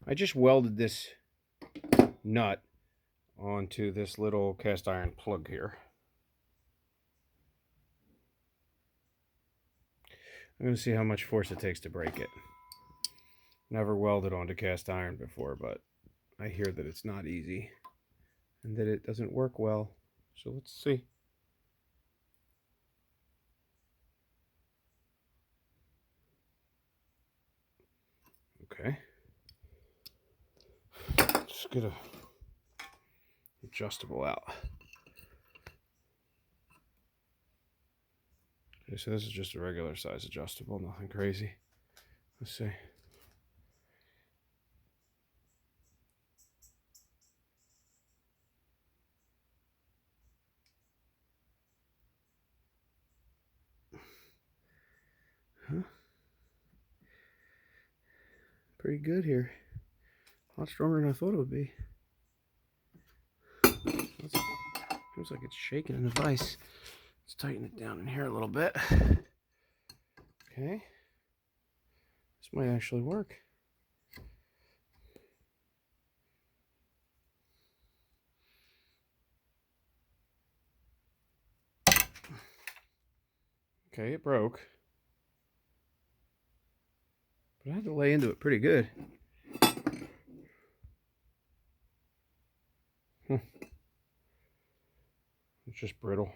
I just welded this nut onto this little cast iron plug here. I'm going to see how much force it takes to break it. Never welded onto cast iron before, but I hear that it's not easy and that it doesn't work well. So let's see. Okay. Just get a adjustable out. Okay, so this is just a regular size adjustable, nothing crazy. Let's see. Huh? Pretty good here. A lot stronger than I thought it would be. Seems like it's shaking in the vise. Let's tighten it down in here a little bit. Okay. This might actually work. Okay, it broke. But I had to lay into it pretty good. It's just brittle.